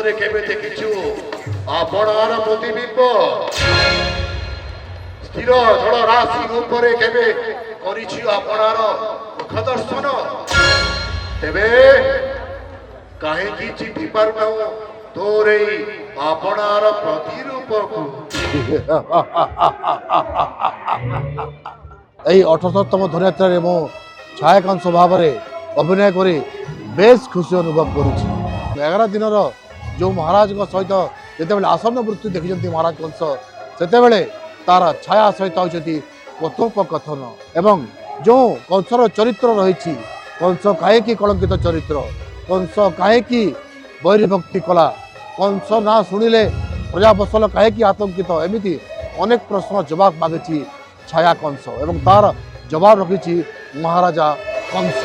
ଜୀବନରେ କେବେ ଦେଖିଛୁ ଆପଣାର ପ୍ରତିବିମ୍ବ? ସ୍ଥିର ଜଳ ରାଶି ଉପରେ କେବେ କରିଛୁ ଆପଣାର ମୁଖ ଦର୍ଶନ? ତେବେ କାହିଁକି ଚିହ୍ନି ପାରୁନାହୁଁ ତୋର ଏଇ ଆପଣାର ପ୍ରତିରୂପକୁ? এই 18তম ধনুযাত্রাରେ ମୁଁ ଛାୟାକାଂଶ ଭାବରେ ଅଭିନୟ କରି ବେଶ ଖୁସି ଅନୁଭବ କରୁଛି। 11 ଦିନର ଯେଉଁ ମହାରାଜଙ୍କ ସହିତ ଯେତେବେଳେ ଆସନ୍ନ ମୃତ୍ୟୁ ଦେଖିଛନ୍ତି ମହାରାଜ କଂସ, ସେତେବେଳେ ତାର ଛାୟା ସହିତ ହେଉଛନ୍ତି କଥୋପକଥନ। ଏବଂ ଯେଉଁ କଂସର ଚରିତ୍ର ରହିଛି, କଂସ କାହିଁକି କଳଙ୍କିତ ଚରିତ୍ର, କଂସ କାହିଁକି ବୈରୀଭକ୍ତି କଲା, କଂସ ନାଁ ଶୁଣିଲେ ପ୍ରଜାବତ୍ସଲ କାହିଁକି ଆତଙ୍କିତ, ଏମିତି ଅନେକ ପ୍ରଶ୍ନ ଜବାବ ମାଗିଛି ଛାୟା କଂସ ଏବଂ ତାର ଜବାବ ରଖିଛି ମହାରାଜା କଂସ।